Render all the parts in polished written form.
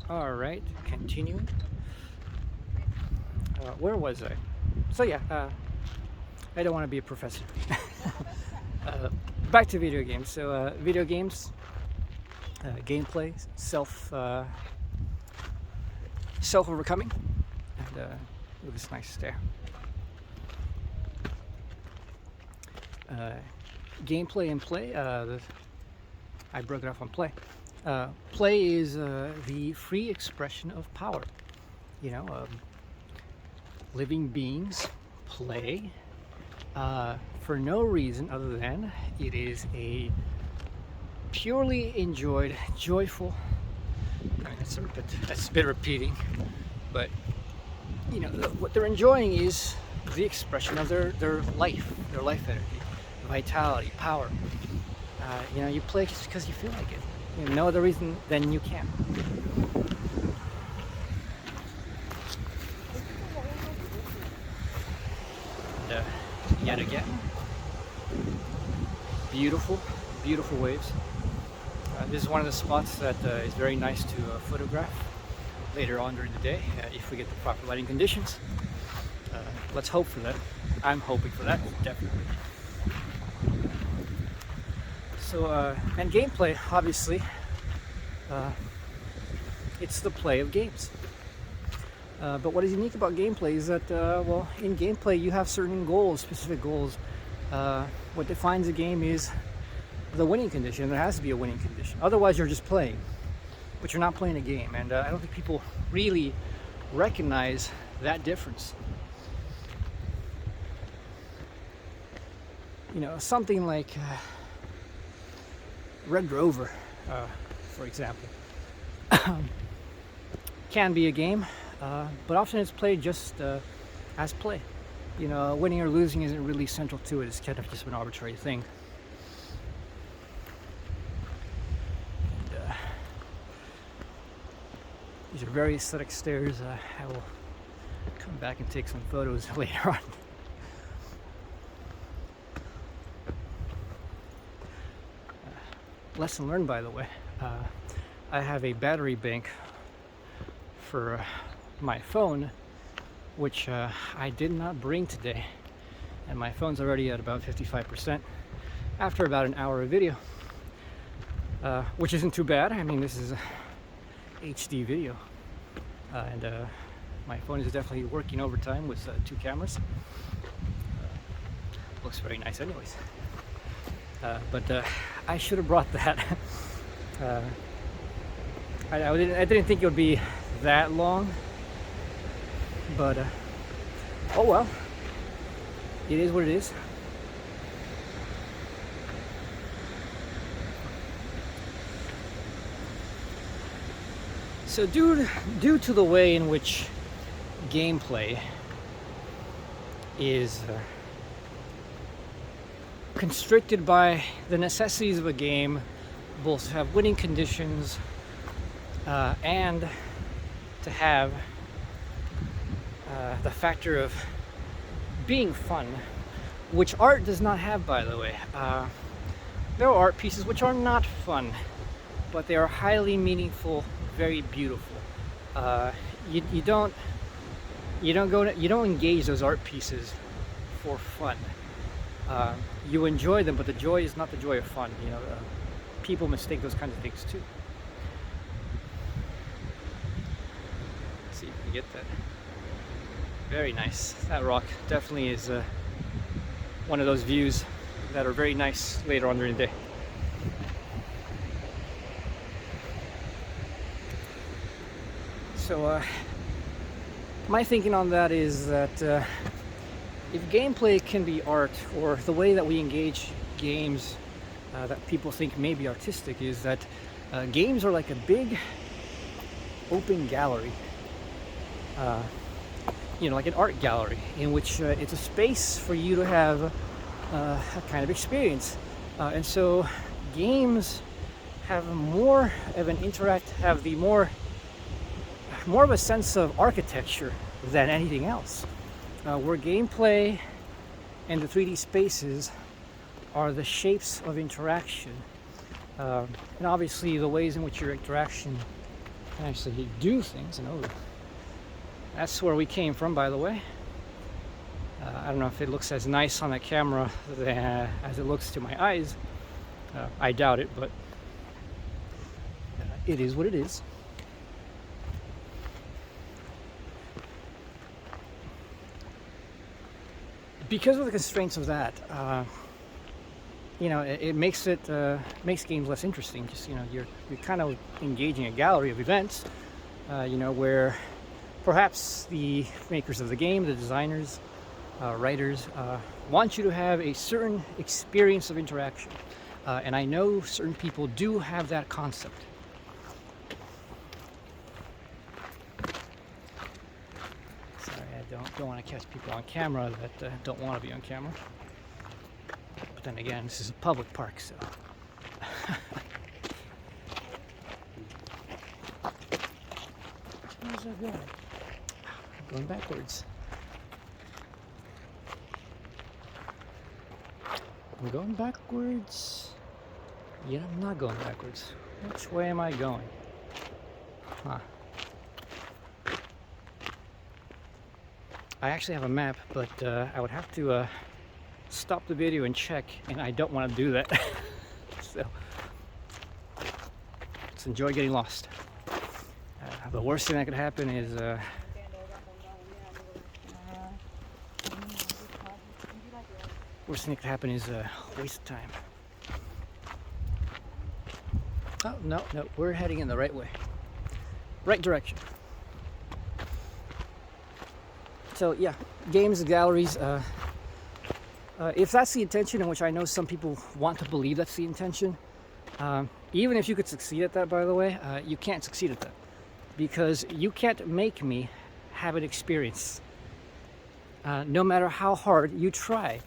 All right, continuing. Where was I? So yeah, I don't want to be a professor. uh, Back to video games. So video games, gameplay, self overcoming, and look at this nice there. Uh, Gameplay and play. I broke it off on play. Play is the free expression of power. You know, living beings play for no reason other than it is a purely enjoyed, joyful. I mean, that's a bit repeating, but you know what they're enjoying is the expression of their life energy, vitality, power. You know, you play just because you feel like it. You know, no other reason than you can. And, yet again, beautiful, beautiful waves. This is one of the spots that is very nice to photograph later on during the day if we get the proper lighting conditions. Let's hope for that. I'm hoping for that, definitely. So, and gameplay, obviously, it's the play of games. But what is unique about gameplay is that, well, in gameplay you have certain goals, specific goals. What defines a game is the winning condition. There has to be a winning condition. Otherwise, you're just playing, but you're not playing a game. And I don't think people really recognize that difference. You know, something like Red Rover, for example, can be a game, but often it's played just as play. You know, winning or losing isn't really central to it. It's kind of just an arbitrary thing. And, these are very aesthetic stairs. I will come back and take some photos later on. Lesson learned, by the way. I have a battery bank for my phone, which I did not bring today, and my phone's already at about 55% after about an hour of video, which isn't too bad. I mean, this is a HD video, and my phone is definitely working overtime with 2 cameras. Looks very nice anyways. But I should have brought that. I didn't think it would be that long, but oh well, it is what it is. So due to the way in which gameplay is constricted by the necessities of a game, both to have winning conditions and to have the factor of being fun, which art does not have, by the way. There are art pieces which are not fun, but they are highly meaningful, very beautiful. You don't engage those art pieces for fun. You enjoy them, but the joy is not the joy of fun. You know, people mistake those kinds of things too. Let's see if we get that. Very nice. That rock definitely is one of those views that are very nice later on during the day. So my thinking on that is that if gameplay can be art, or the way that we engage games that people think may be artistic, is that games are like a big open gallery, you know, like an art gallery, in which it's a space for you to have a kind of experience. And so games have more of an have the more of a sense of architecture than anything else. Where gameplay and the 3D spaces are the shapes of interaction, and obviously the ways in which your interaction can actually do things. And oh, that's where we came from, by the way. I don't know if it looks as nice on the camera as it looks to my eyes. I doubt it, but it is what it is. Because of the constraints of that, you know, it makes games less interesting. Just, you know, you're kind of engaging a gallery of events, you know, where perhaps the makers of the game, the designers, writers, want you to have a certain experience of interaction, and I know certain people do have that concept. Don't want to catch people on camera that don't want to be on camera. But then again, this is a public park, so. Where's that guy? I'm going backwards. I'm going backwards. Yet I'm not going backwards. Which way am I going? Huh. I actually have a map, but I would have to stop the video and check, and I don't want to do that. So let's enjoy getting lost. The worst thing that could happen is a waste of time. Oh, no, we're heading in the right way. Right direction. So yeah, games, galleries, if that's the intention, in which I know some people want to believe that's the intention, even if you could succeed at that, by the way, you can't succeed at that. Because you can't make me have an experience. No matter how hard you try.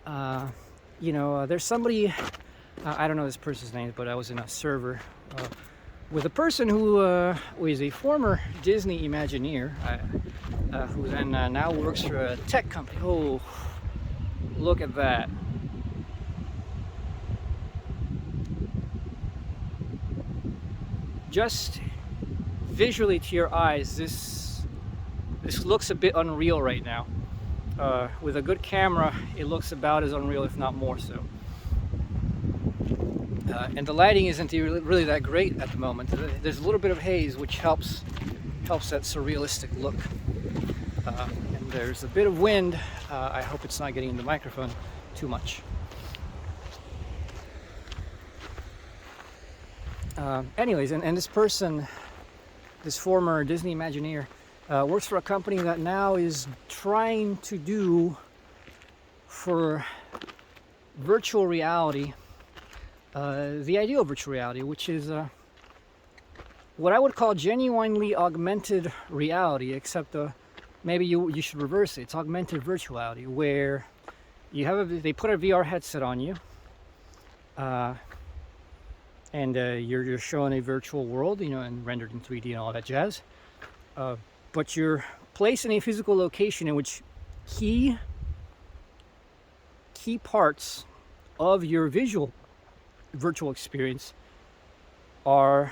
You know, there's somebody, I don't know this person's name, but I was in a server with a person who was a former Disney Imagineer, who then now works for a tech company. Oh, look at that. Just visually to your eyes, this looks a bit unreal right now. With a good camera, it looks about as unreal, if not more so. And the lighting isn't really that great at the moment. There's a little bit of haze, which helps that surrealistic look. And there's a bit of wind. I hope it's not getting in the microphone too much. Anyways, and this person, this former Disney Imagineer, works for a company that now is trying to do for virtual reality, the ideal virtual reality, which is what I would call genuinely augmented reality, except maybe you should reverse it. It's augmented virtuality, where you have they put a VR headset on you, and you're shown a virtual world, you know, and rendered in 3D and all that jazz. But you're placed in a physical location in which key parts of your visual virtual experience are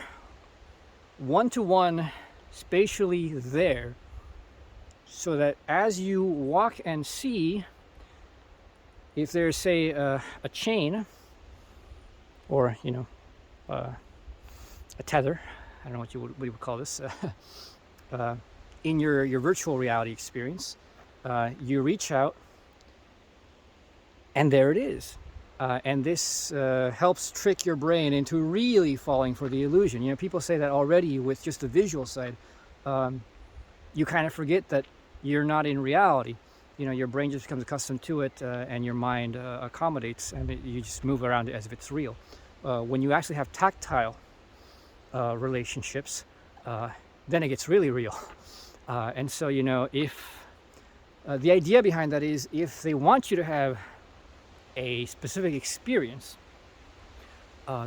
one-to-one spatially there, so that as you walk and see, if there's, say, a chain, or, you know, a tether, I don't know what you would call this, in your virtual reality experience, you reach out, and there it is. And this helps trick your brain into really falling for the illusion. You know, people say that already with just the visual side. You kind of forget that you're not in reality. You know, your brain just becomes accustomed to it, and your mind accommodates, and you just move around it as if it's real. When you actually have tactile relationships, then it gets really real. And so, you know, if the idea behind that is, if they want you to have a specific experience,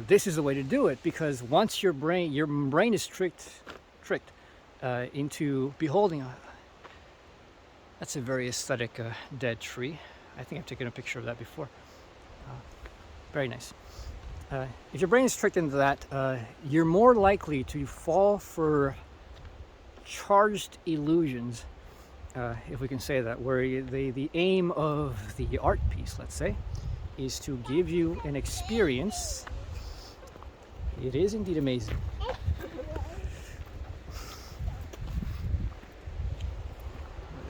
this is the way to do it, because once your brain is tricked into beholding that's a very aesthetic dead tree. I think I've taken a picture of that before. Very nice. If your brain is tricked into that, you're more likely to fall for charged illusions, if we can say that, where the aim of the art piece, let's say, is to give you an experience. It is indeed amazing.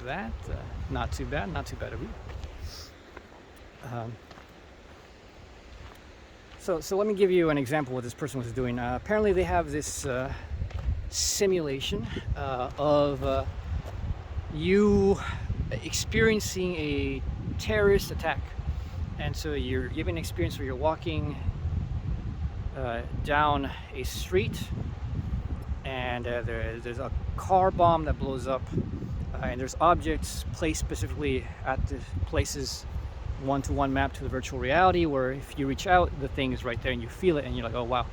That, not too bad of you. So let me give you an example of what this person was doing. Apparently they have this simulation of you experiencing a terrorist attack. And so you're giving an experience where you're walking down a street, and there's a car bomb that blows up, and there's objects placed specifically at the places one-to-one map to the virtual reality, where if you reach out, the thing is right there and you feel it and you're like, oh wow.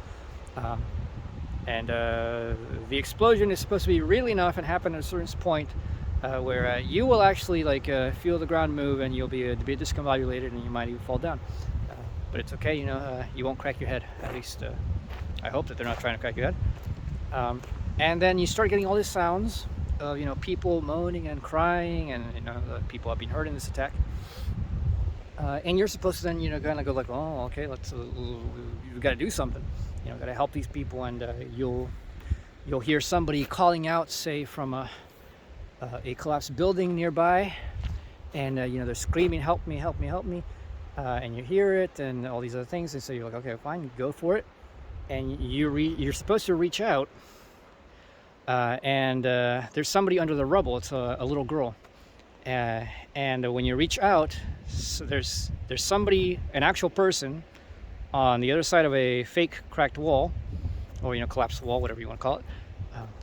And the explosion is supposed to be real enough and happen at a certain point where you will actually feel the ground move, and you'll be a bit discombobulated and you might even fall down. But it's okay, you won't crack your head. At least I hope that they're not trying to crack your head. And then you start getting all these sounds of people moaning and crying, and people have been hurt in this attack. And you're supposed to then kind of go like, oh, okay, let's we've got to do something. Got to help these people, and you'll hear somebody calling out, say from a collapsed building nearby, and they're screaming, help me, help me, help me, and you hear it and all these other things, and so you're like, okay, fine, go for it. And you're supposed to reach out, and there's somebody under the rubble. It's a little girl, and when you reach out, so there's somebody, an actual person, on the other side of a fake cracked wall, or collapsed wall, whatever you want to call it.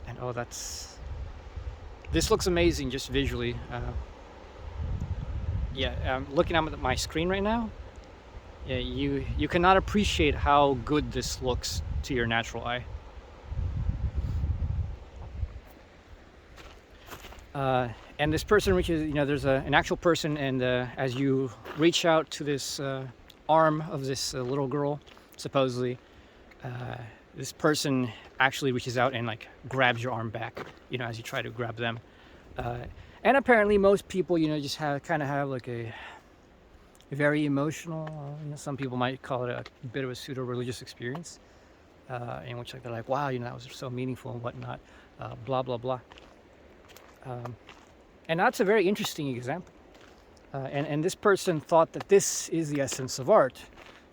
And oh, this looks amazing just visually. I'm looking at my screen right now. Yeah, you cannot appreciate how good this looks to your natural eye. And this person reaches, there's an actual person, and as you reach out to this arm of this little girl, supposedly, this person actually reaches out and grabs your arm back, as you try to grab them. And apparently most people, just kind of have a very emotional, some people might call it a bit of a pseudo-religious experience, in which they're like, wow, that was so meaningful and whatnot, blah, blah, blah. And that's a very interesting example. And this person thought that this is the essence of art.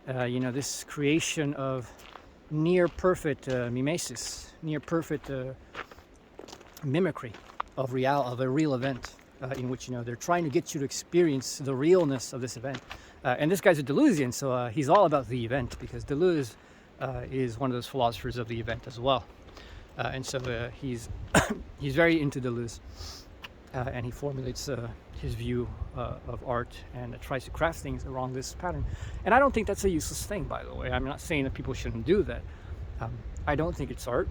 This creation of near-perfect mimesis, near-perfect mimicry of a real event, in which they're trying to get you to experience the realness of this event. And this guy's a Deleuzian, so he's all about the event, because Deleuze is one of those philosophers of the event as well. And so he's very into Deleuze. And he formulates his view of art, and tries to craft things along this pattern. And I don't think that's a useless thing, by the way. I'm not saying that people shouldn't do that. I don't think it's art.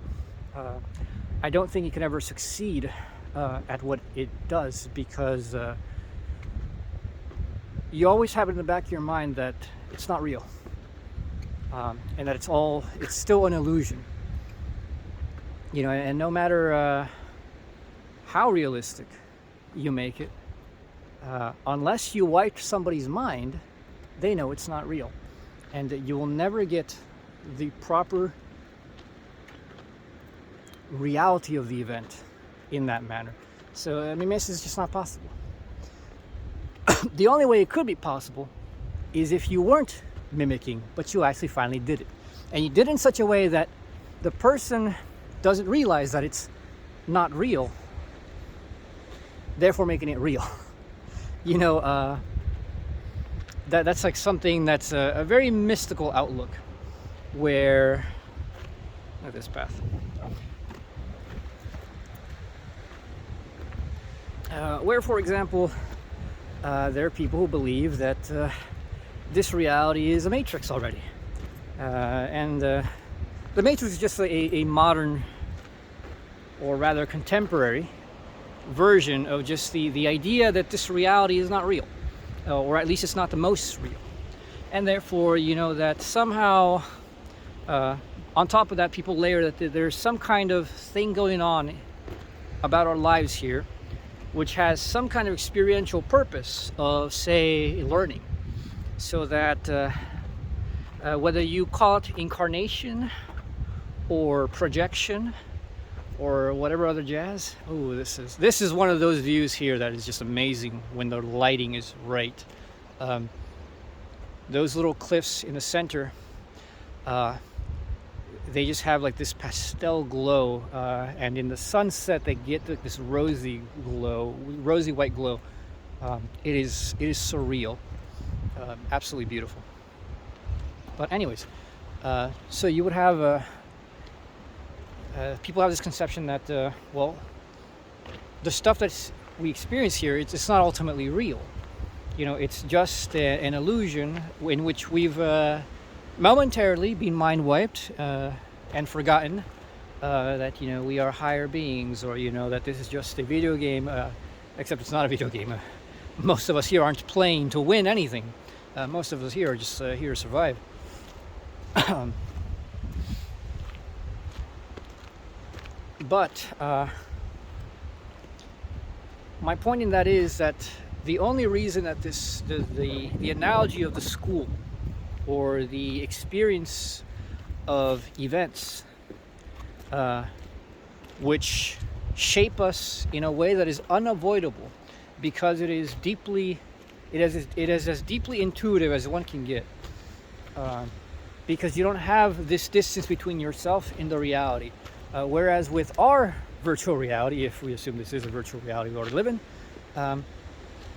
I don't think it can ever succeed at what it does, because you always have it in the back of your mind that it's not real, and that it's still an illusion. And no matter how realistic you make it, unless you wipe somebody's mind, they know it's not real, and that you will never get the proper reality of the event in that manner. So mimesis is just not possible. The only way it could be possible is if you weren't mimicking, but you actually finally did it, and you did it in such a way that the person doesn't realize that it's not real, therefore making it real. That's something that's a very mystical outlook, where, look at this path. Where, for example, there are people who believe that this reality is a matrix already. And the matrix is just a modern, or rather contemporary, version of just the idea that this reality is not real, or at least it's not the most real. And therefore, that somehow On top of that, people layer that there's some kind of thing going on about our lives here, which has some kind of experiential purpose of, say, learning. So that whether you call it incarnation or projection or whatever other jazz. Oh, this is one of those views here that is just amazing when the lighting is right. Those little cliffs in the center, they just have like this pastel glow, and in the sunset they get this rosy glow, rosy white glow. It is surreal, absolutely beautiful. But anyways, so you would have people have this conception that well, the stuff that we experience here, it's not ultimately real. You know, it's just an illusion in which we've momentarily been mind wiped and forgotten that, you know, we are higher beings, or, you know, that this is just a video game, except it's not a video game. Most of us here aren't playing to win anything. Most of us here are just here to survive. But my point in that is that the only reason that the analogy of the school or the experience of events which shape us in a way that is unavoidable, because it is as deeply intuitive as one can get, because you don't have this distance between yourself and the reality, whereas with our virtual reality, if we assume this is a virtual reality we already live in,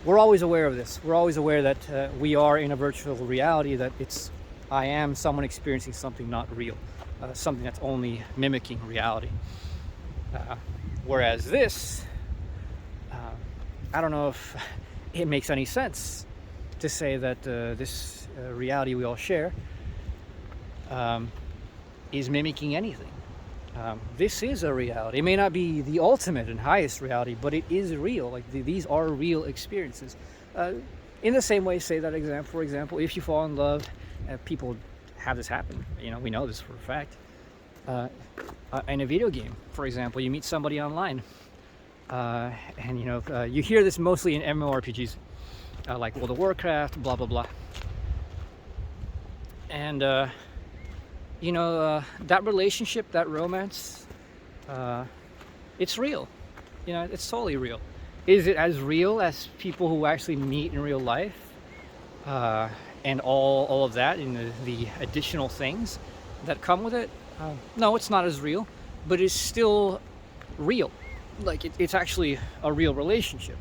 we're always aware of this. We're always aware that we are in a virtual reality, that I am someone experiencing something not real, something that's only mimicking reality. Whereas this, I don't know if it makes any sense to say that this reality we all share is mimicking anything. This is a reality. It may not be the ultimate and highest reality, but it is real. Like these are real experiences. In the same way, say that for example, if you fall in love, people have this happen. You know, we know this for a fact. In a video game, for example, you meet somebody online, and you know, you hear this mostly in MMORPGs, like World of Warcraft, blah blah blah. And you know, that relationship, that romance, it's real. You know, it's totally real. Is it as real as people who actually meet in real life, and all of that, and the additional things that come with it? No, it's not as real, but it's still real. Like it's actually a real relationship.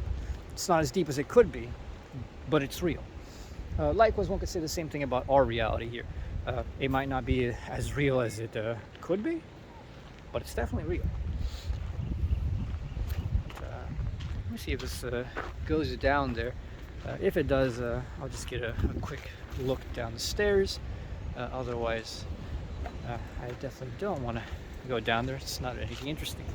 It's not as deep as it could be, but it's real. Likewise, one could say the same thing about our reality here. It might not be as real as it could be, but it's definitely real. Let me see if this goes down there. If it does, I'll just get a quick look down the stairs. Otherwise, I definitely don't want to go down there. It's not anything interesting.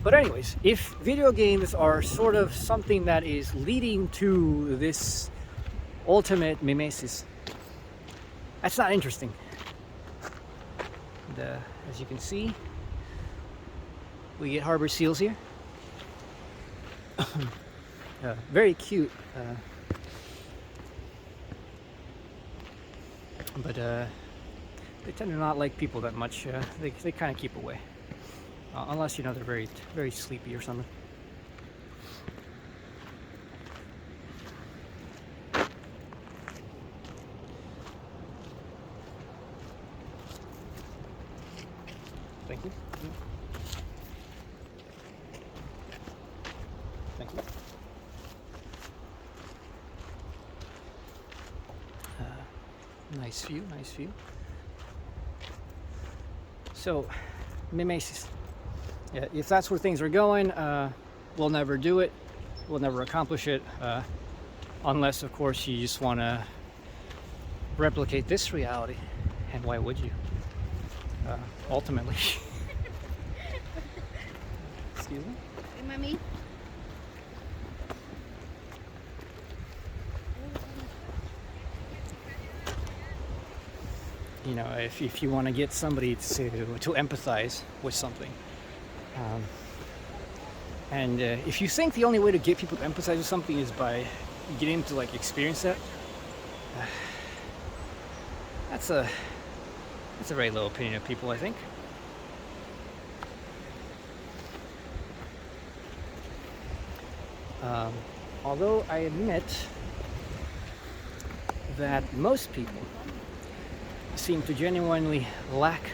But anyways, if video games are sort of something that is leading to this ultimate mimesis, that's not interesting. And, as you can see, we get harbor seals here. Very cute. But they tend to not like people that much. They kind of keep away. Unless, you know, they're very, very sleepy or something. Thank you. Thank you. Nice view, nice view. So, mimesis. Yeah, if that's where things are going, we'll never do it. We'll never accomplish it, unless, of course, you just want to replicate this reality. And why would you? Ultimately. Excuse me? Hey, mommy. You know, if you want to get somebody to empathize with something, um, and if you think the only way to get people to empathize with something is by getting them to like experience that, that's a very low opinion of people, I think. Although I admit that most people seem to genuinely lack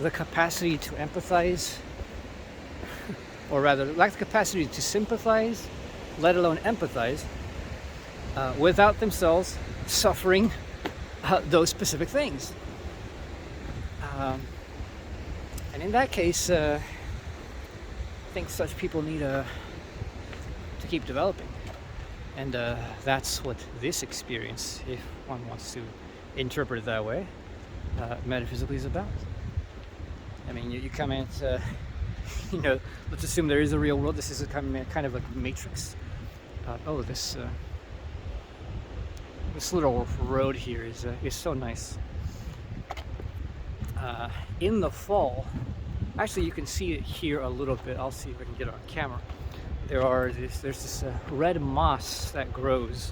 the capacity to empathize, or rather, lack the capacity to sympathize, let alone empathize, without themselves suffering those specific things. And in that case, I think such people need to keep developing. And that's what this experience, if one wants to interpret it that way, metaphysically is about. I mean, you come in, you know, let's assume there is a real world. This is a kind of like a matrix. Oh, this little road here is so nice. In the fall, actually you can see it here a little bit. I'll see if I can get it on camera. There's this red moss that grows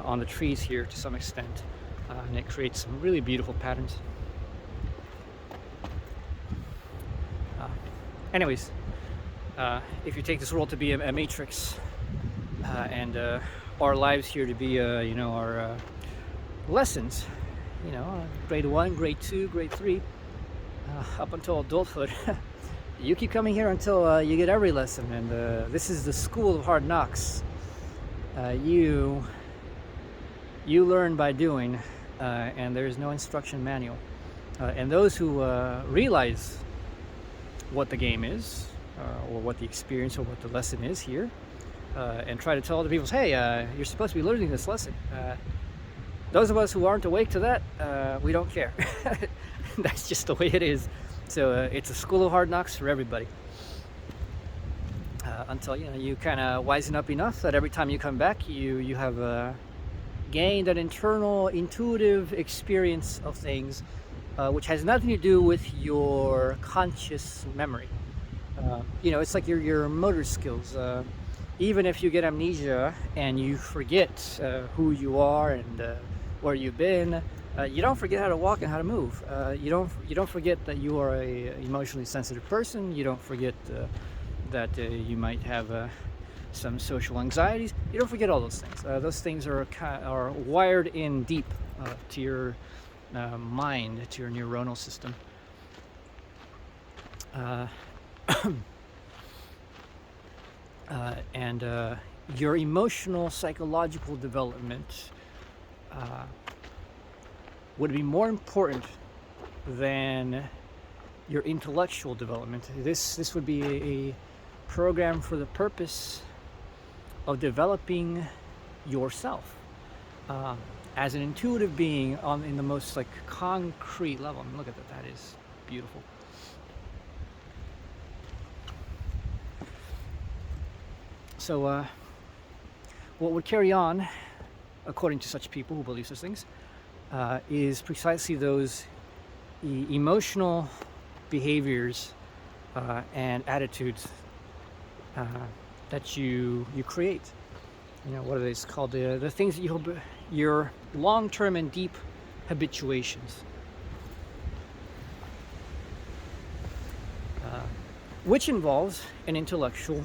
on the trees here to some extent, and it creates some really beautiful patterns. Anyways, if you take this world to be a matrix, and our lives here to be, you know, our lessons, you know, grade 1, grade 2, grade 3, up until adulthood. You keep coming here until you get every lesson, and this is the school of hard knocks. You learn by doing, and there is no instruction manual. And those who realize what the game is, or what the experience or what the lesson is here, and try to tell other people, hey, you're supposed to be learning this lesson. Those of us who aren't awake to that, we don't care. That's just the way it is. So it's a school of hard knocks for everybody. Until you kind of wisen up enough that every time you come back, you have gained an internal, intuitive experience of things, which has nothing to do with your conscious memory. You know, it's like your motor skills. Even if you get amnesia and you forget who you are and where you've been, you don't forget how to walk and how to move. You don't forget that you are a emotionally sensitive person. You don't forget that you might have some social anxieties. You don't forget all those things. Those things are wired in deep to your mind, to your neuronal system. And your emotional, psychological development would be more important than your intellectual development. This would be a program for the purpose of developing yourself as an intuitive being in the most like concrete level. I mean, look at that. That is beautiful. So what would carry on, according to such people who believe such things, is precisely those emotional behaviors and attitudes that you create. You know, what are these called? The things that your long-term and deep habituations, which involves an intellectual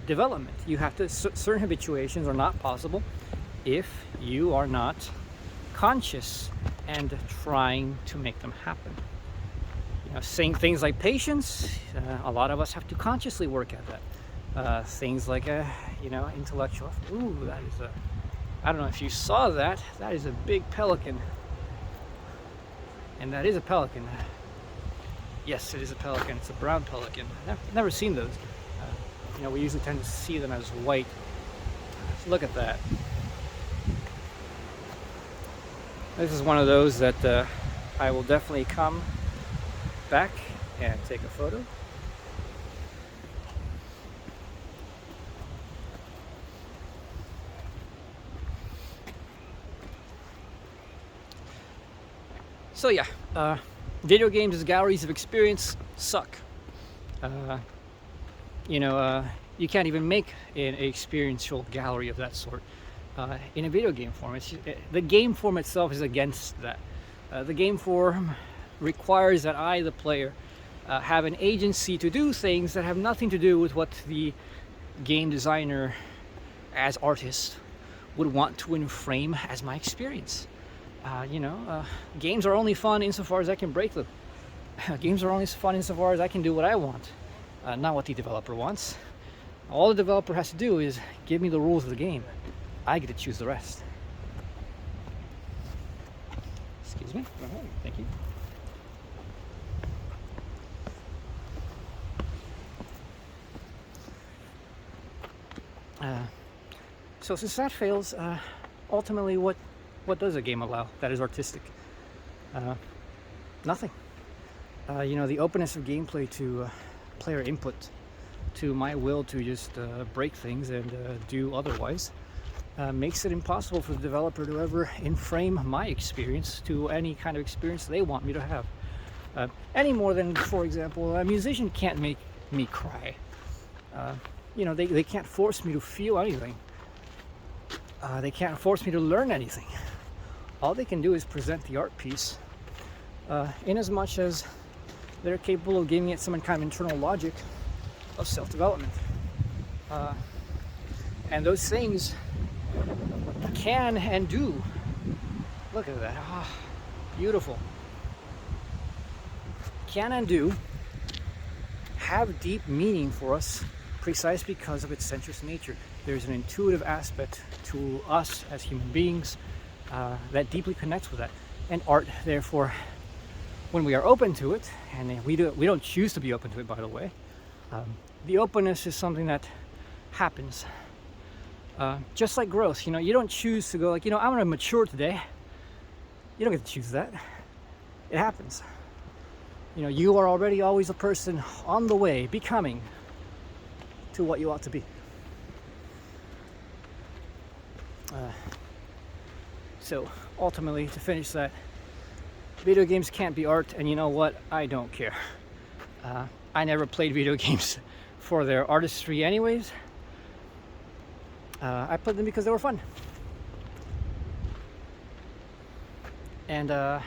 development. You have to, certain habituations are not possible if you are not conscious and trying to make them happen. You know, saying things like patience, a lot of us have to consciously work at that. Things like intellectual. Ooh, that is I don't know if you saw that. That is a big pelican, and that is a pelican. Yes, it is a pelican. It's a brown pelican. I've never seen those. You know, we usually tend to see them as white. Look at that. This is one of those that I will definitely come back and take a photo. So yeah, video games as galleries of experience suck. Uh, you can't even make an experiential gallery of that sort in a video game form. The game form itself is against that. The game form requires that I, the player, have an agency to do things that have nothing to do with what the game designer, as artist, would want to enframe as my experience. Games are only fun insofar as I can break them. Games are only fun insofar as I can do what I want, not what the developer wants. All the developer has to do is give me the rules of the game. I get to choose the rest. Excuse me. Thank you. So since that fails, ultimately what does a game allow that is artistic? Nothing. The openness of gameplay to player input, to my will to just break things and do otherwise, makes it impossible for the developer to ever enframe my experience to any kind of experience they want me to have. Any more than, for example, a musician can't make me cry. They can't force me to feel anything. They can't force me to learn anything. All they can do is present the art piece, in as much as they're capable of giving it some kind of internal logic of self-development. And those things can and do. Look at that. Beautiful. Can and do have deep meaning for us precisely because of its sensuous nature. There's an intuitive aspect to us as human beings that deeply connects with that. And art, therefore, when we are open to it, and we don't choose to be open to it, by the way, the openness is something that happens. Just like growth, you don't choose to go like, I'm going to mature today. You don't get to choose that. It happens. You are already always a person on the way, becoming to what you ought to be. So ultimately, to finish that, video games can't be art, and you know what? I don't care. I never played video games for their artistry anyways. I played them because they were fun. And I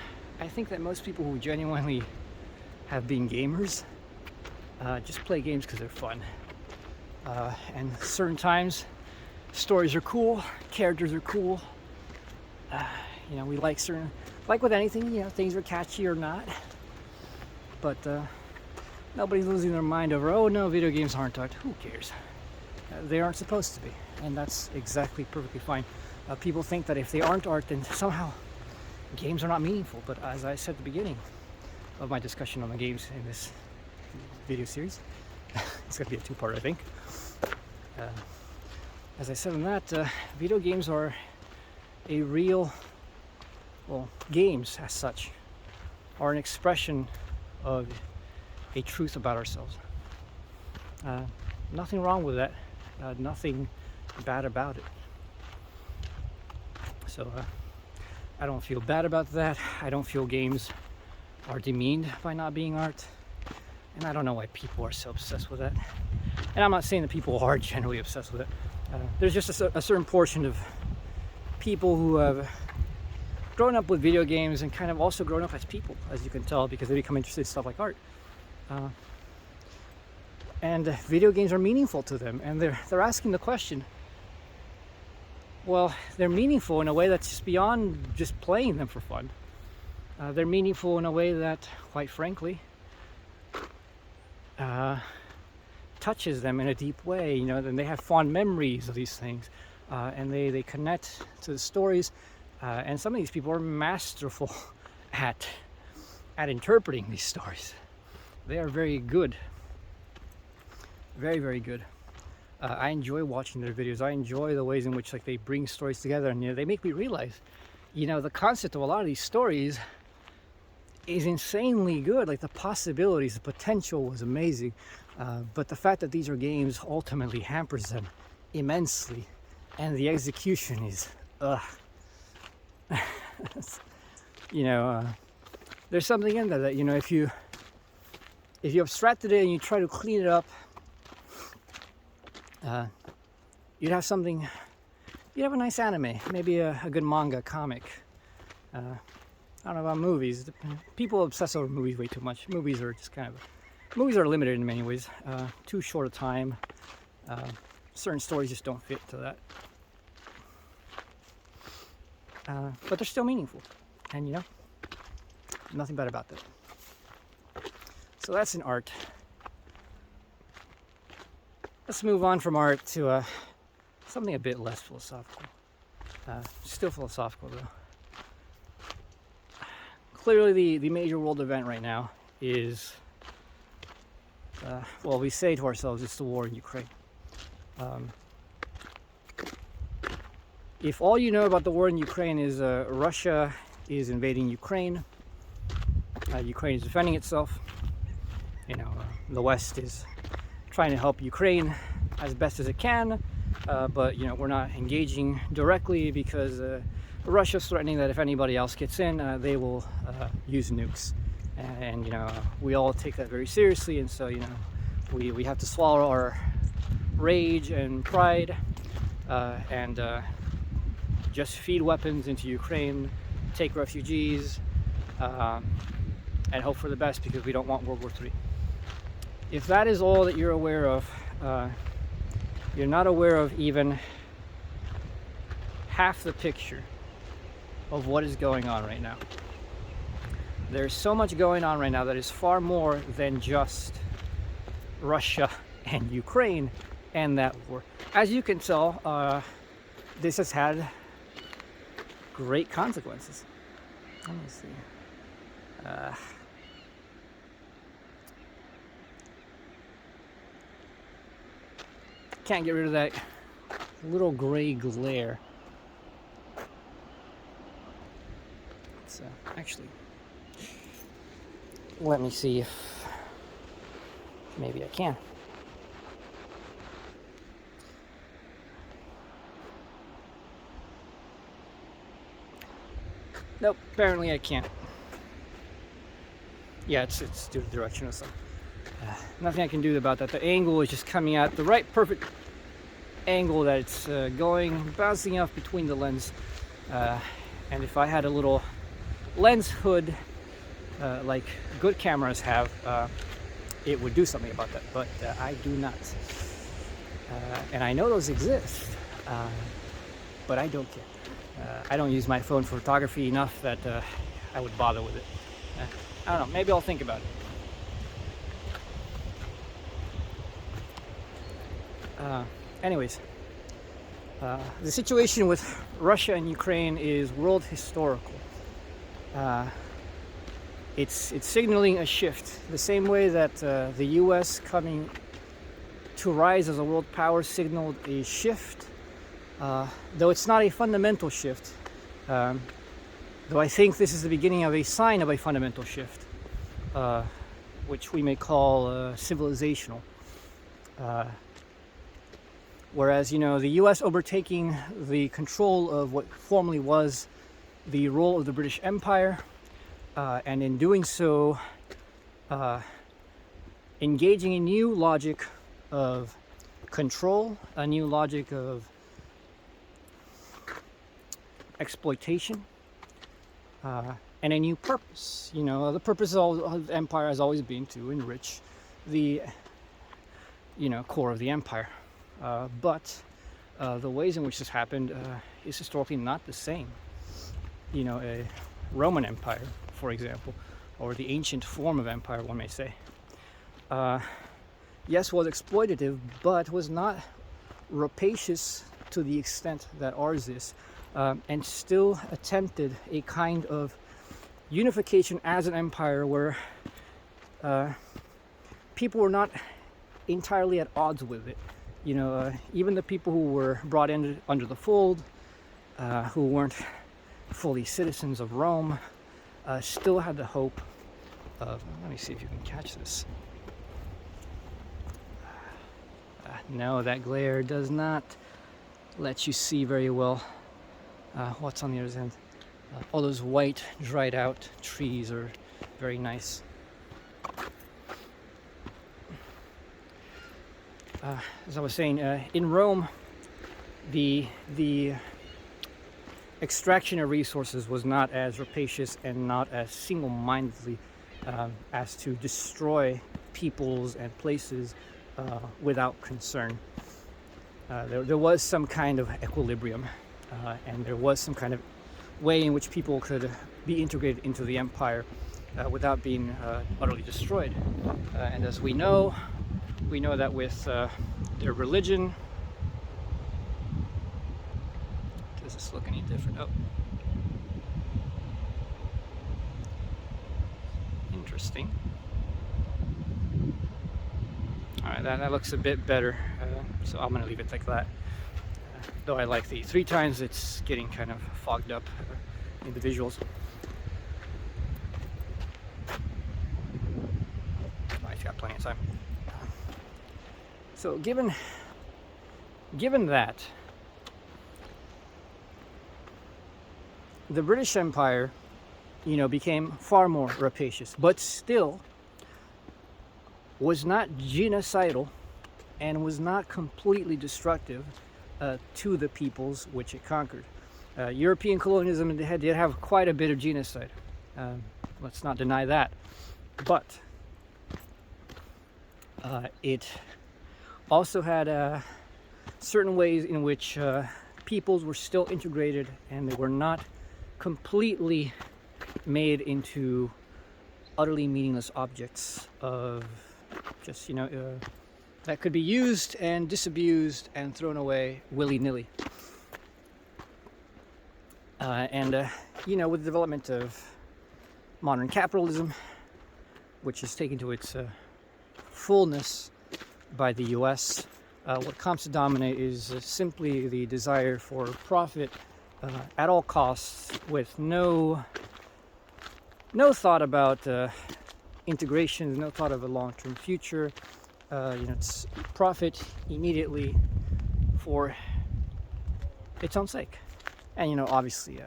think that most people who genuinely have been gamers just play games because they're fun. And certain times, stories are cool, characters are cool. We like with anything, things are catchy or not. But nobody's losing their mind over, oh no, video games aren't art. Who cares? They aren't supposed to be, and that's exactly perfectly fine. People think that if they aren't art, then somehow games are not meaningful. But as I said at the beginning of my discussion on the games in this video series, it's going to be a two-part, I think. As I said in that, video games are a real, games as such are an expression of a truth about ourselves. Nothing wrong with that. Nothing bad about it. So I don't feel bad about that. I don't feel games are demeaned by not being art. And I don't know why people are so obsessed with that. And I'm not saying that people are generally obsessed with it. There's just a certain portion of people who have grown up with video games and kind of also grown up as people, as you can tell, because they become interested in stuff like art. And video games are meaningful to them, and they're asking the question. Well, they're meaningful in a way that's just beyond just playing them for fun. They're meaningful in a way that, quite frankly, touches them in a deep way. Then they have fond memories of these things, and they connect to the stories. And some of these people are masterful at interpreting these stories. They are very good. Very, very good. I enjoy watching their videos. I enjoy the ways in which they bring stories together, and they make me realize, the concept of a lot of these stories is insanely good. The possibilities, the potential was amazing. But the fact that these are games ultimately hampers them immensely, and the execution is, there's something in there that, you know, if you abstracted it and you try to clean it up, you'd have something. You'd have a nice anime, maybe a good manga, comic. I don't know about movies. People obsess over movies way too much. Movies are just movies are limited in many ways. Too short a time. Certain stories just don't fit to that. But they're still meaningful, and you know, nothing bad about that. So that's in art. Let's move on from art to something a bit less philosophical. Still philosophical though. Clearly the major world event right now is, well, we say to ourselves it's the war in Ukraine. If all you know about the war in Ukraine is Russia is invading Ukraine, Ukraine is defending itself, you know, the West is trying to help Ukraine as best as it can, but you know, we're not engaging directly because Russia's threatening that if anybody else gets in, they will use nukes, and you know, we all take that very seriously, and so you know, we have to swallow our rage and pride and just feed weapons into Ukraine, take refugees, and hope for the best because we don't want World War III. If that is all that you're aware of, you're not aware of even half the picture of what is going on right now. There's so much going on right now that is far more than just Russia and Ukraine and that war. As you can tell, this has had great consequences. Let me see. Can't get rid of that little gray glare. So actually, let me see if maybe I can. Nope, apparently I can't. Yeah, it's due to the direction of the sun. Nothing I can do about that. The angle is just coming at the right perfect angle that it's bouncing off between the lens. And if I had a little lens hood like good cameras have, it would do something about that, but I do not. And I know those exist, but I don't care. I don't use my phone for photography enough that I would bother with it. I don't know, maybe I'll think about it. Anyways, the situation with Russia and Ukraine is world historical. It's signaling a shift, the same way that the U.S. coming to rise as a world power signaled a shift, though it's not a fundamental shift, though I think this is the beginning of a sign of a fundamental shift, which we may call civilizational. Whereas, you know, the U.S. overtaking the control of what formerly was the role of the British Empire, and in doing so, engaging a new logic of control, a new logic of exploitation, and a new purpose. You know, the purpose of the empire has always been to enrich the, you know, core of the empire. But the ways in which this happened is historically not the same. You know, a Roman Empire, for example, or the ancient form of empire, one may say, yes, was exploitative, but was not rapacious to the extent that ours is, and still attempted a kind of unification as an empire where people were not entirely at odds with it. You know, even the people who were brought in under the fold, who weren't fully citizens of Rome, still had the hope of, let me see if you can catch this. No, that glare does not let you see very well what's on the other end. All those white, dried out trees are very nice. As I was saying, in Rome, the extraction of resources was not as rapacious and not as single-mindedly as to destroy peoples and places without concern. There was some kind of equilibrium, and there was some kind of way in which people could be integrated into the empire without being utterly destroyed. And as we know that with their religion. Does this look any different? Oh. Interesting. Alright, that looks a bit better, so I'm going to leave it like that. Though I like the 3 times, it's getting kind of fogged up in the visuals. I've got plenty of time. So given that, the British Empire, became far more rapacious, but still was not genocidal and was not completely destructive to the peoples which it conquered. European colonialism did have quite a bit of genocide. Let's not deny that. But it also had certain ways in which peoples were still integrated and they were not completely made into utterly meaningless objects of just, that could be used and disabused and thrown away willy-nilly. With the development of modern capitalism, which is taken to its fullness by the US, what comes to dominate is simply the desire for profit at all costs, with no thought about integration, no thought of a long-term future. It's profit immediately for its own sake. And obviously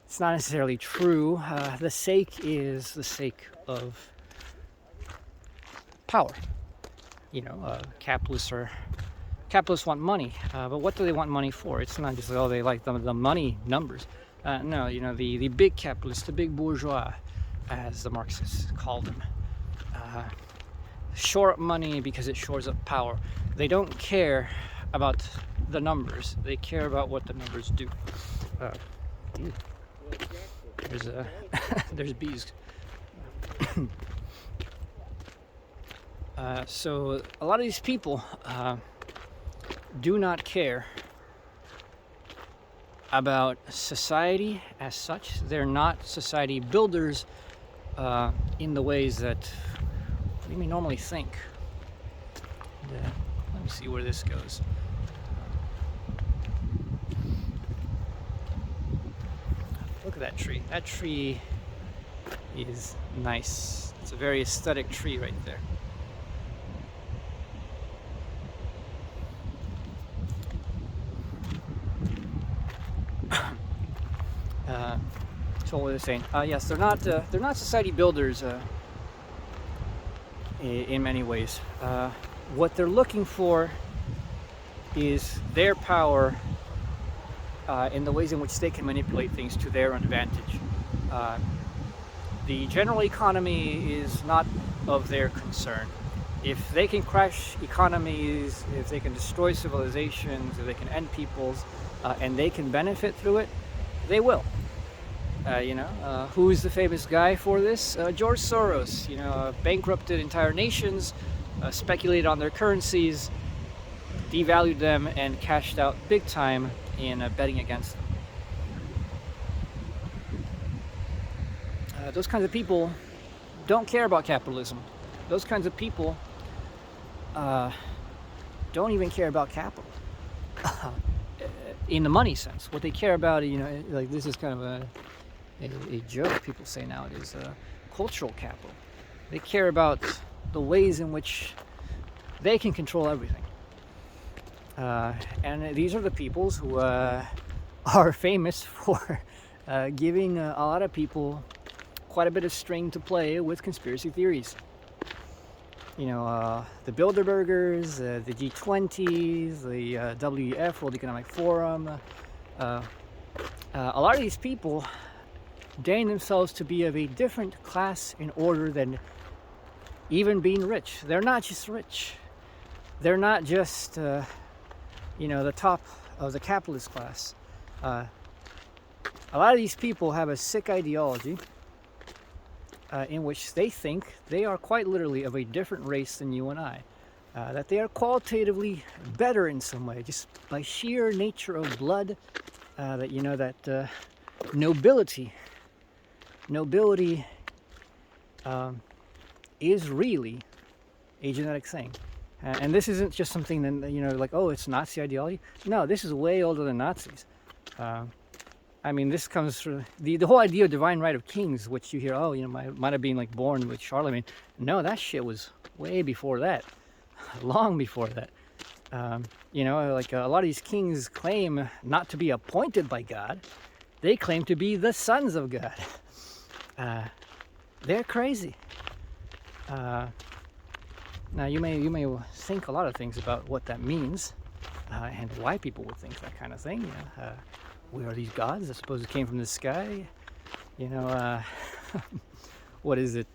it's not necessarily true. The sake is the sake of power. Capitalists want money, but what do they want money for? It's not just they like the money numbers. No, the big capitalists, the big bourgeois, as the Marxists call them, shore up money because it shores up power. They don't care about the numbers. They care about what the numbers do. There's bees. So a lot of these people do not care about society as such. They're not society builders in the ways that we may normally think. Let me see where this goes. Look at that tree. That tree is nice. It's a very aesthetic tree right there. So what was I saying? Yes, they're not society builders in many ways. What they're looking for is their power in the ways in which they can manipulate things to their own advantage. The general economy is not of their concern. If they can crash economies, if they can destroy civilizations, if they can end peoples, and they can benefit through it, they will. Who's the famous guy for this? George Soros. Bankrupted entire nations, speculated on their currencies, devalued them, and cashed out big time in betting against them. Those kinds of people don't care about capitalism. Those kinds of people don't even care about capital in the money sense. What they care about, this is kind of a joke people say nowadays, cultural capital. They care about the ways in which they can control everything. And these are the peoples who are famous for giving a lot of people quite a bit of string to play with conspiracy theories. You know, the Bilderbergers, the G20s, the WEF, World Economic Forum. A lot of these people deign themselves to be of a different class in order than even being rich. They're not just rich. They're not just, you know, the top of the capitalist class. A lot of these people have a sick ideology in which they think they are quite literally of a different race than you and I. That they are qualitatively better in some way, just by sheer nature of blood. That, you know, that nobility is really a genetic thing. And this isn't just something that, you know, like, oh, it's Nazi ideology. No, this is way older than Nazis. I mean, this comes from the whole idea of divine right of kings, which you hear, oh, you know, might have been like born with Charlemagne. No, that shit was way before that, long before that. You know, like a lot of these kings claim not to be appointed by God. They claim to be the sons of God. They're crazy. Now you may think a lot of things about what that means and why people would think that kind of thing. You know, where are these gods? I suppose it came from the sky. You know, what is it?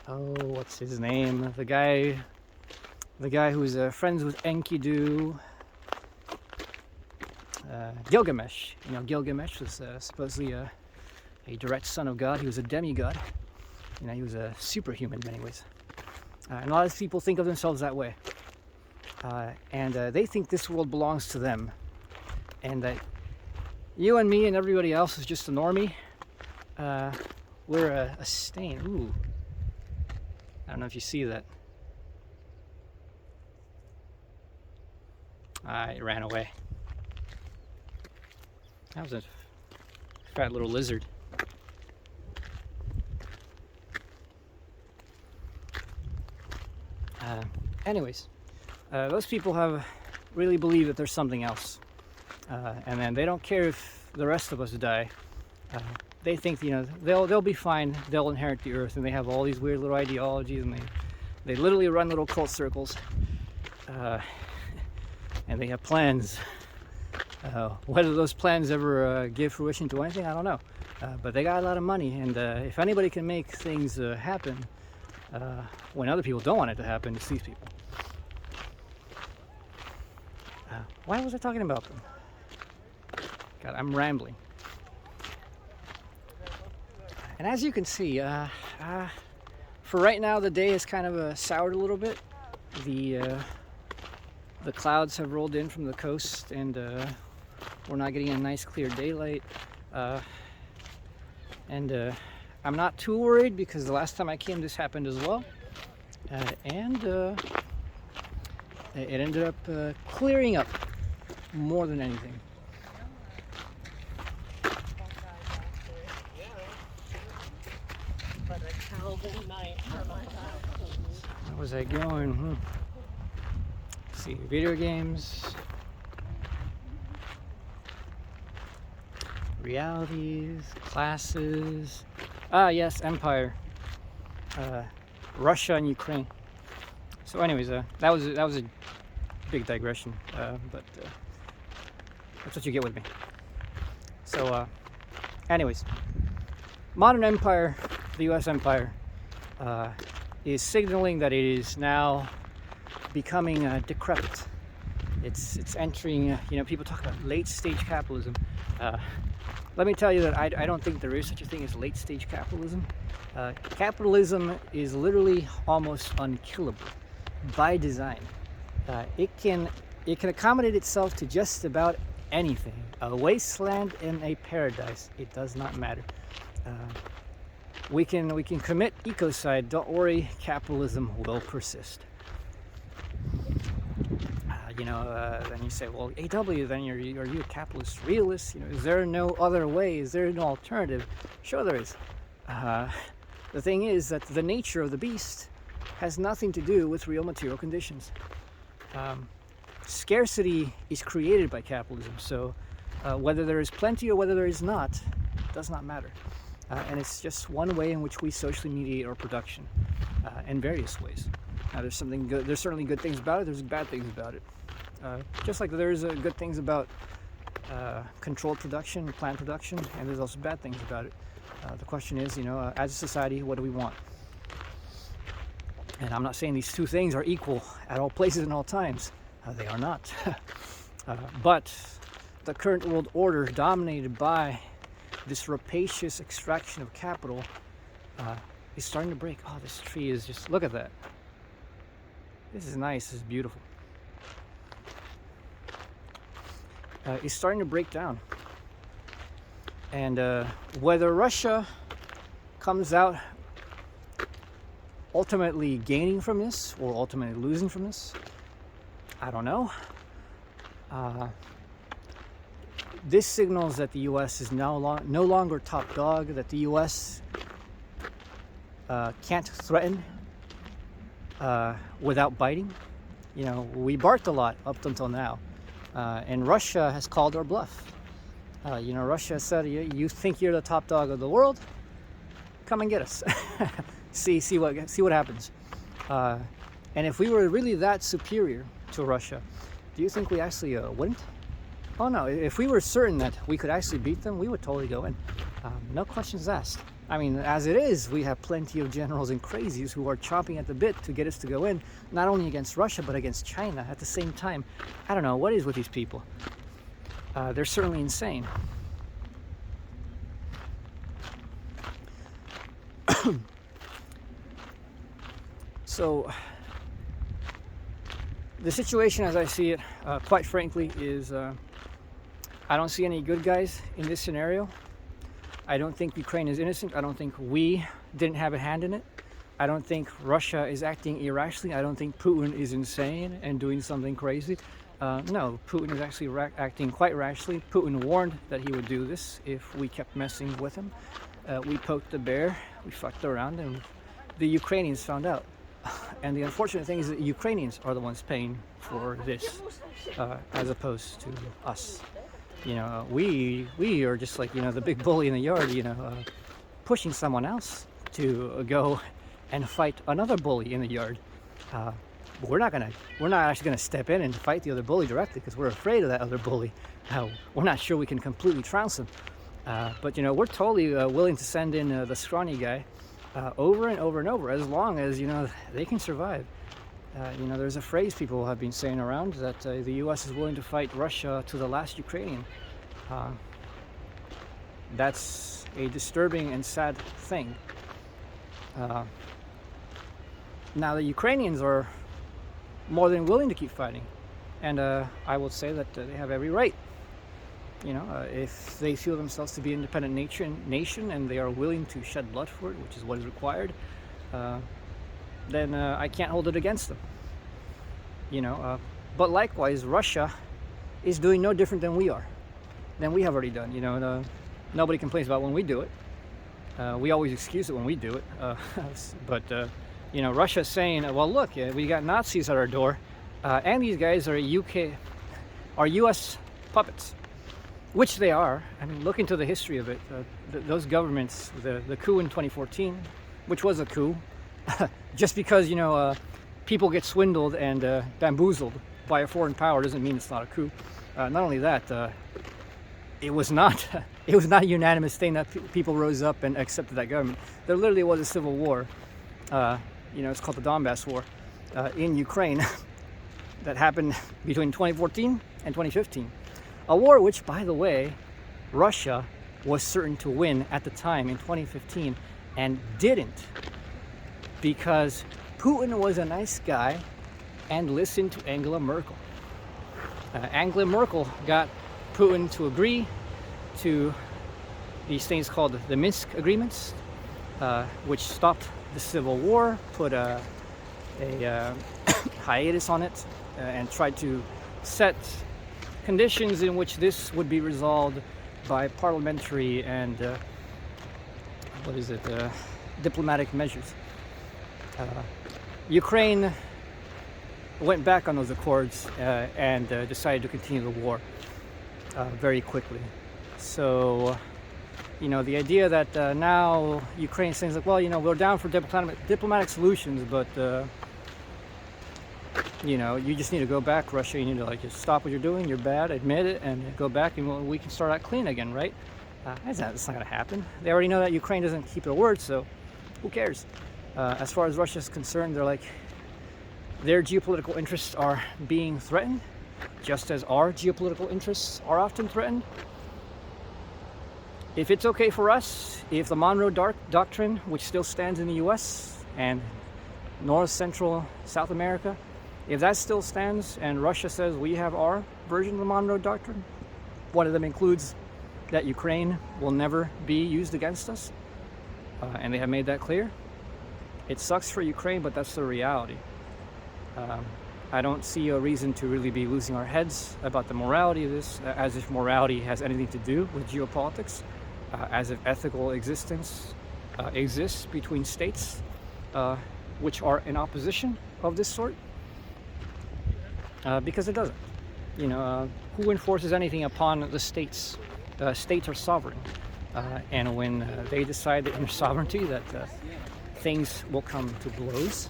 Oh, what's his name? The guy who's friends with Enkidu. Gilgamesh. You know, Gilgamesh was supposedly a direct son of God. He was a demigod. You know, he was a superhuman in many ways. And a lot of people think of themselves that way. And they think this world belongs to them. And that you and me and everybody else is just a normie. We're a stain. Ooh. I don't know if you see that. It ran away. That was a fat little lizard. Anyways, those people really believe that there's something else. And then they don't care if the rest of us die. They think, you know, they'll be fine. They'll inherit the earth, and they have all these weird little ideologies, and they literally run little cult circles. And they have plans. Whether those plans ever give fruition to anything, I don't know. But they got a lot of money, and if anybody can make things happen when other people don't want it to happen, it's these people. Why was I talking about them? God, I'm rambling. And as you can see, for right now, the day has kind of soured a little bit. The clouds have rolled in from the coast, and we're not getting a nice clear daylight. And I'm not too worried because the last time I came, this happened as well. And it ended up clearing up more than anything. Where was I going? Let's see, video games, realities, classes. Yes, Empire, Russia and Ukraine. So, anyways, that was a big digression, but that's what you get with me. So, anyways, modern empire, the U.S. empire, is signaling that it is now becoming decrepit. It's entering. You know, people talk about late-stage capitalism. Let me tell you that I don't think there is such a thing as late-stage capitalism. Capitalism is literally almost unkillable by design. It can accommodate itself to just about anything. A wasteland and a paradise. It does not matter. We can commit ecocide. Don't worry, capitalism will persist. You know, then you say, well, AW, then are you a capitalist realist? You know, is there no other way? Is there no alternative? Sure there is. The thing is that the nature of the beast has nothing to do with real material conditions. Scarcity is created by capitalism, so whether there is plenty or whether there is not, does not matter. and it's just one way in which we socially mediate our production in various ways. There's something good. There's certainly good things about it. There's bad things about it. Just like there's good things about controlled production, planned production, and there's also bad things about it. The question is, as a society, what do we want? And I'm not saying these two things are equal at all places and all times. They are not. But the current world order, dominated by this rapacious extraction of capital, is starting to break. Oh, this tree is just, look at that. This is nice, this is beautiful. It's starting to break down. And whether Russia comes out ultimately gaining from this or ultimately losing from this, I don't know. This signals that the U.S. is no longer top dog, that the U.S. Can't threaten without biting. We barked a lot up until now, and Russia has called our bluff. Russia said, "You think you're the top dog of the world? Come and get us. see what happens." And if we were really that superior to Russia, do you think we actually wouldn't? Oh no! If we were certain that we could actually beat them, we would totally go in. No questions asked. I mean, as it is, we have plenty of generals and crazies who are chomping at the bit to get us to go in, not only against Russia, but against China at the same time. I don't know, what is with these people? They're certainly insane. So, the situation as I see it, quite frankly, is I don't see any good guys in this scenario. I don't think Ukraine is innocent. I don't think we didn't have a hand in it. I don't think Russia is acting irrationally. I don't think Putin is insane and doing something crazy. No, Putin is actually acting quite rationally. Putin warned that he would do this if we kept messing with him. We poked the bear, we fucked around, and the Ukrainians found out. And the unfortunate thing is that Ukrainians are the ones paying for this, as opposed to us. We are just like, the big bully in the yard, pushing someone else to go and fight another bully in the yard. We're not actually gonna step in and fight the other bully directly because we're afraid of that other bully. We're not sure we can completely trounce him. But we're totally willing to send in the scrawny guy over and over and over, as long as they can survive. There's a phrase people have been saying around that the U.S. is willing to fight Russia to the last Ukrainian. That's a disturbing and sad thing. Now the Ukrainians are more than willing to keep fighting, and I would say that they have every right. If they feel themselves to be an independent nation and they are willing to shed blood for it, which is what is required, then I can't hold it against them. But likewise, Russia is doing no different than we are, than we have already done. Nobody complains about when we do it. We always excuse it when we do it. But Russia is saying, well, look, we got Nazis at our door, and these guys are U.S. puppets. Which they are. I mean, look into the history of it. Those governments, the coup in 2014, which was a coup, just because people get swindled and bamboozled by a foreign power doesn't mean it's not a coup. Not only that, it was not a unanimous thing that people rose up and accepted that government. There literally was a civil war. It's called the Donbass War in Ukraine that happened between 2014 and 2015. A war which, by the way, Russia was certain to win at the time in 2015 and didn't, because Putin was a nice guy and listened to Angela Merkel. Angela Merkel got Putin to agree to these things called the Minsk agreements, which stopped the civil war, put a hiatus on it, and tried to set conditions in which this would be resolved by parliamentary and diplomatic measures. Ukraine went back on those accords and decided to continue the war very quickly. So, You know, the idea that now Ukraine's saying like, well, you know, we're down for diplomatic solutions, but you know, you just need to go back, Russia. You need to like just stop what you're doing. You're bad, admit it, and go back, and we can start out clean again, right? That's not going to happen. They already know that Ukraine doesn't keep their word, so who cares? As far as Russia's concerned, they're like, their geopolitical interests are being threatened, just as our geopolitical interests are often threatened. If it's okay for us, if the Monroe Doctrine, which still stands in the US and North, Central, South America, if that still stands and Russia says we have our version of the Monroe Doctrine, one of them includes that Ukraine will never be used against us, and they have made that clear. It sucks for Ukraine, but that's the reality. I don't see a reason to really be losing our heads about the morality of this, as if morality has anything to do with geopolitics, as if ethical existence exists between states which are in opposition of this sort, because it doesn't. You know, who enforces anything upon the states? States are sovereign, and when they decide that in their sovereignty that things will come to blows,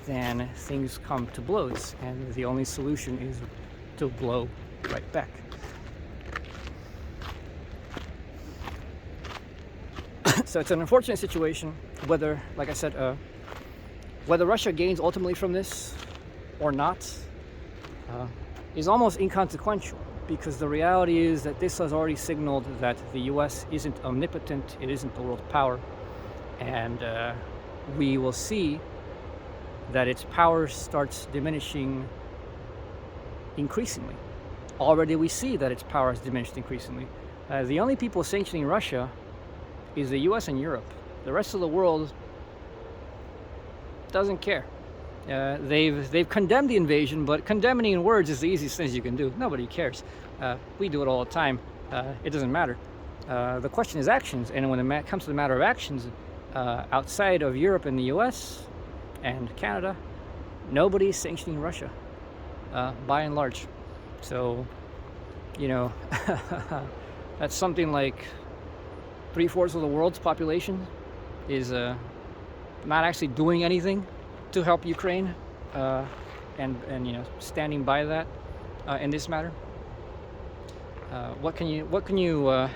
then things come to blows, and the only solution is to blow right back. So it's an unfortunate situation. Whether, like I said, whether Russia gains ultimately from this or not is almost inconsequential, because the reality is that this has already signaled that the US isn't omnipotent, it isn't the world power, and we will see that its power starts diminishing increasingly. Already we see that its power has diminished increasingly. The only people sanctioning Russia is the US and Europe. The rest of the world doesn't care. They've condemned the invasion, but condemning in words is the easiest thing you can do. Nobody cares. We do it all the time. It doesn't matter. The question is actions, and when it comes to the matter of actions, outside of Europe and the US and Canada, nobody's sanctioning Russia, by and large. So, you know, that's something like 3/4 of the world's population is not actually doing anything to help Ukraine, and you know, standing by that in this matter. What can you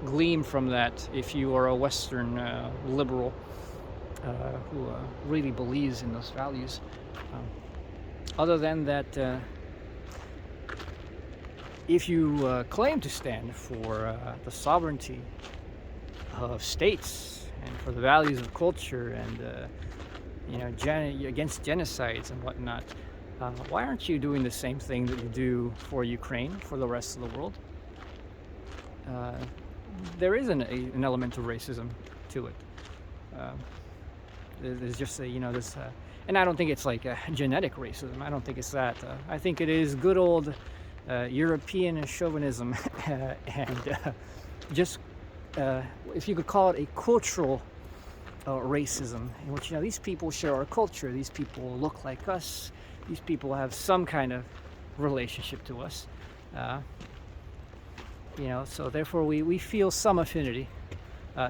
glean from that if you are a Western liberal who really believes in those values, other than that, if you claim to stand for the sovereignty of states and for the values of culture and you know, against genocides and whatnot, why aren't you doing the same thing that you do for Ukraine, for the rest of the world? There is an element of racism to it. There's just a, you know, this, and I don't think it's like a genetic racism. I don't think it's that. I think it is good old European chauvinism and just, if you could call it, a cultural racism, in which, you know, these people share our culture, these people look like us, these people have some kind of relationship to us, you know, so therefore we feel some affinity,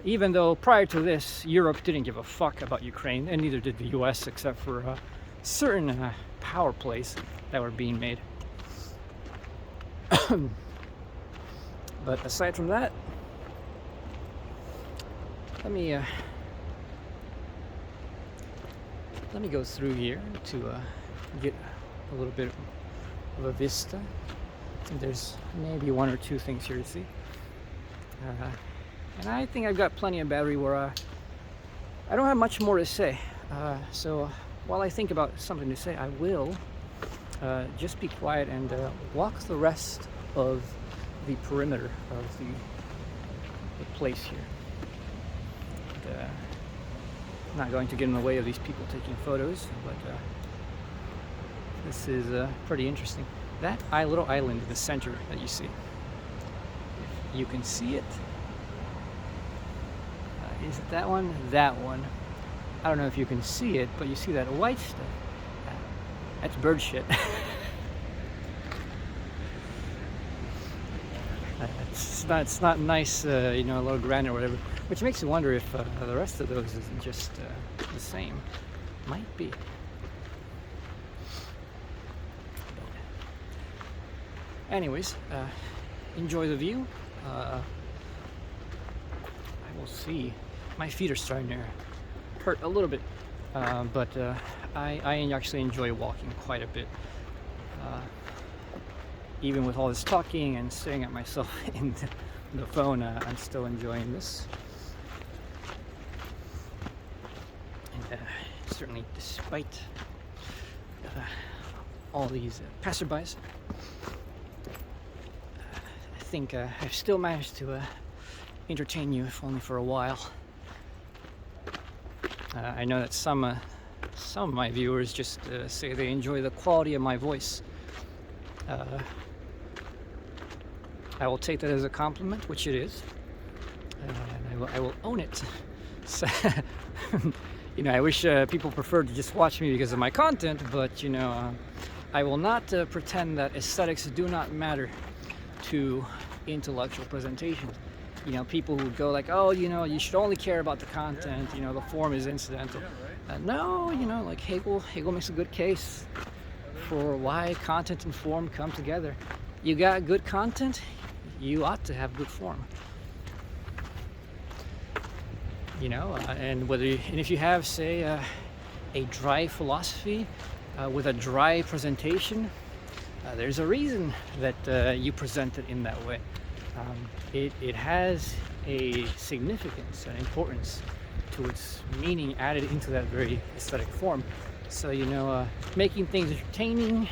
even though prior to this Europe didn't give a fuck about Ukraine, and neither did the US, except for certain power plays that were being made. But aside from that, let me go through here to get a little bit of a vista. I think there's maybe one or two things here to see, and I think I've got plenty of battery where I don't have much more to say, so while I think about something to say, I will just be quiet and walk the rest of the perimeter of the place here. And, I'm not going to get in the way of these people taking photos, but this is pretty interesting. That little island in the center that you see, if you can see it, is it that one? That one. I don't know if you can see it, but you see that white stuff? That's bird shit. That's it's not nice, you know, low granite or whatever. Which makes you wonder if the rest of those isn't just the same. Might be. Anyways, enjoy the view. I will see. My feet are starting to hurt a little bit, but I actually enjoy walking quite a bit. Even with all this talking and staring at myself in the phone, I'm still enjoying this. And certainly, despite all these passerbys, I think I've still managed to entertain you, if only for a while. I know that some of my viewers just say they enjoy the quality of my voice. I will take that as a compliment, which it is, and I will own it. So, you know, I wish people preferred to just watch me because of my content, but you know, I will not pretend that aesthetics do not matter to intellectual presentations. You know, people who go like, oh, you know, you should only care about the content, you know, the form is incidental. No, you know, like Hegel makes a good case for why content and form come together. You got good content, you ought to have good form. You know, and if you have, say, a dry philosophy with a dry presentation, there's a reason that you present it in that way. It has a significance and importance to its meaning added into that very aesthetic form. So, you know, making things entertaining,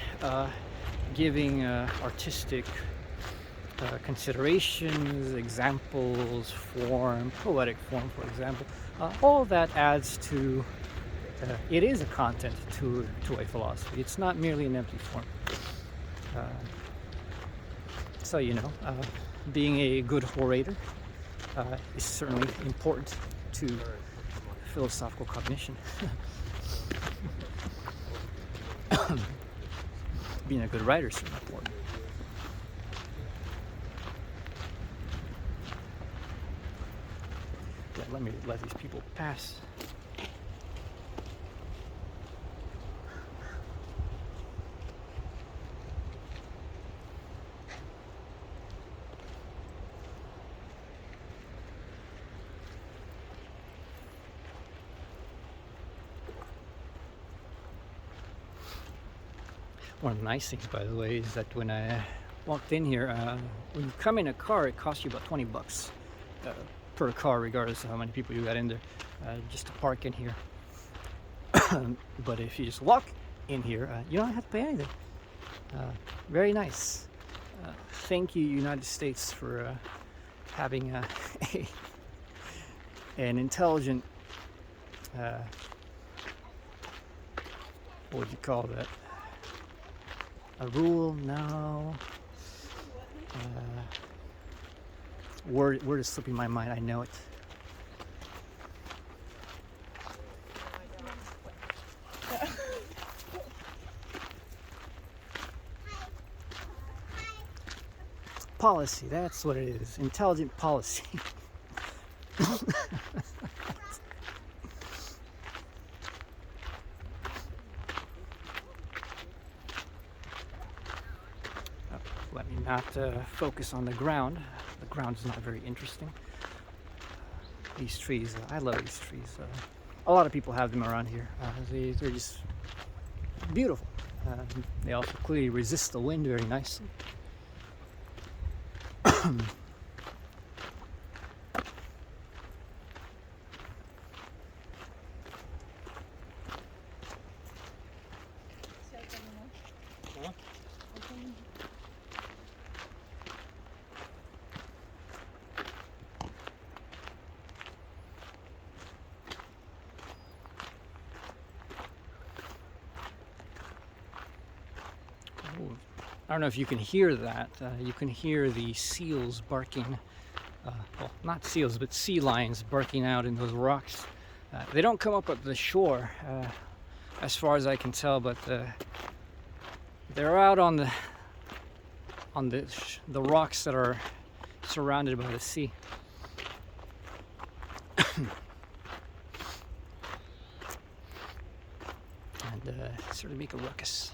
giving artistic considerations, examples, form, poetic form, for example, all that adds to, it is a content to a philosophy. It's not merely an empty form. So, you know, being a good orator is certainly important to philosophical cognition. Being a good writer is certainly important. Yeah, let me let these people pass. One of the nice things, by the way, is that when I walked in here, when you come in a car, it costs you about $20 per car, regardless of how many people you got in there, just to park in here. But if you just walk in here, you don't have to pay anything. Very nice. Thank you, United States, for having an intelligent, what would you call that? A rule? No. Word is slipping my mind. I know it. Policy. That's what it is. Intelligent policy. Let me not focus on the ground. The ground is not very interesting. These trees, I love these trees. A lot of people have them around here. They're just beautiful. They also clearly resist the wind very nicely. I don't know if you can hear that. You can hear the seals barking. Well, not seals, but sea lions barking out in those rocks. They don't come up at the shore, as far as I can tell, but they're out on the rocks that are surrounded by the sea. And sort of make a ruckus.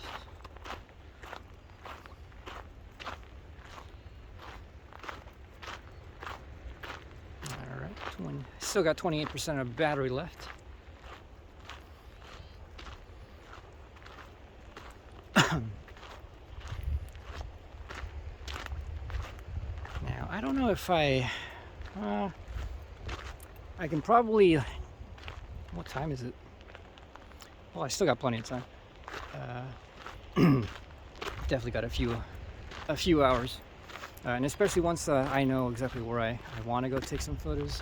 Alright, still got 28% of battery left. Now, I don't know if I can probably, what time is it? Well, I still got plenty of time. Definitely got a few hours, and especially once I know exactly where I want to go take some photos,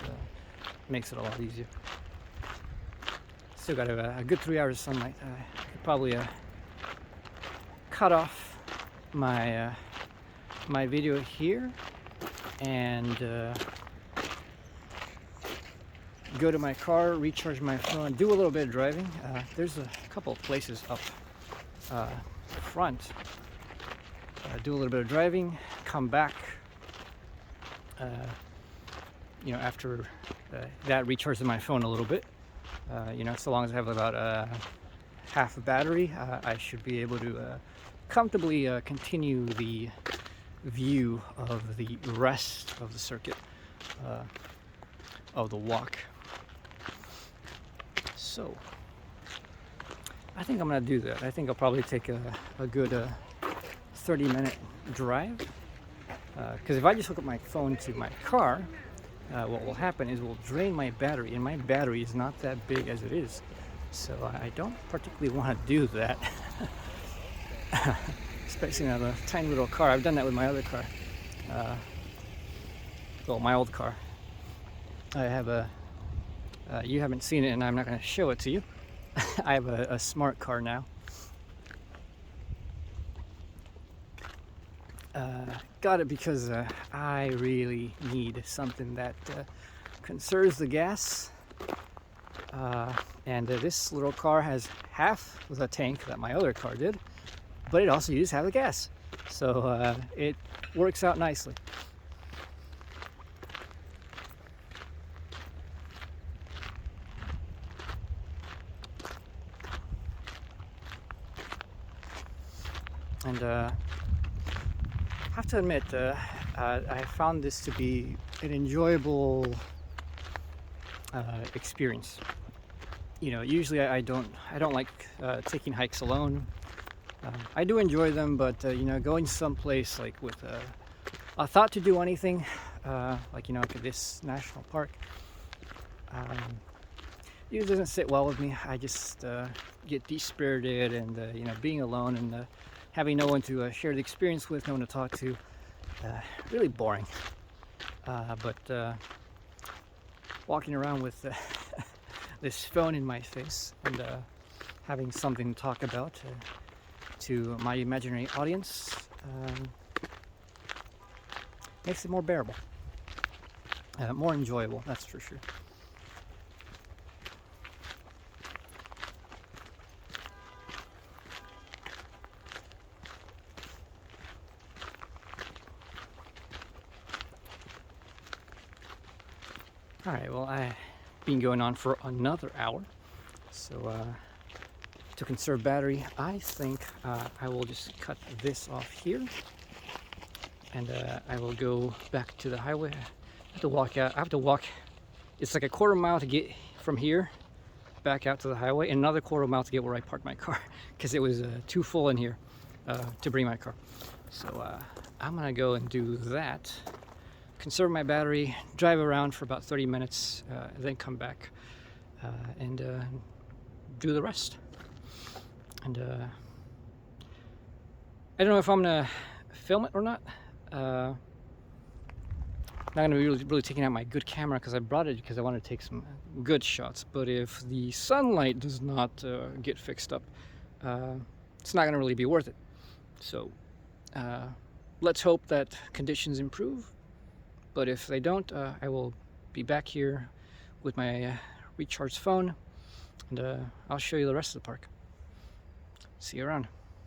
makes it a lot easier. Still got a good 3 hours of sunlight. I could probably cut off my my video here and go to my car, recharge my phone, do a little bit of driving. There's a couple of places up front. Do a little bit of driving, come back. You know, after that recharges my phone a little bit. You know, so long as I have about half a battery, I should be able to comfortably continue the view of the rest of the circuit of the walk. So I think I'm gonna do that. I think I'll probably take a good 30-minute drive, because if I just hook up my phone to my car, what will happen is we'll drain my battery, and my battery is not that big as it is, so I don't particularly want to do that. Especially in a tiny little car. I've done that with my other car, well, my old car. I have a you haven't seen it and I'm not going to show it to you. I have a smart car now. Got it because I really need something that conserves the gas, and this little car has half the tank that my other car did, but it also uses half the gas, so it works out nicely. And I have to admit, I found this to be an enjoyable experience. You know, usually I don't like taking hikes alone. I do enjoy them, but you know, going someplace like with a thought to do anything, like, you know, like this national park, it doesn't sit well with me. I just get dispirited, and you know, being alone and having no one to share the experience with, no one to talk to, really boring. But walking around with this phone in my face and having something to talk about to my imaginary audience makes it more bearable, more enjoyable, that's for sure. Alright, well, I've been going on for another hour, so to conserve battery, I think I will just cut this off here, and I will go back to the highway. I have to walk out. I have to walk, it's like a quarter mile to get from here back out to the highway, and another quarter mile to get where I parked my car, because it was too full in here to bring my car. So I'm gonna go and do that, conserve my battery, drive around for about 30 minutes, then come back and do the rest. And I don't know if I'm gonna film it or not. I'm not gonna be really taking out my good camera, because I brought it because I want to take some good shots. But if the sunlight does not get fixed up, it's not gonna really be worth it. So let's hope that conditions improve. But if they don't, I will be back here with my recharged phone, and I'll show you the rest of the park. See you around.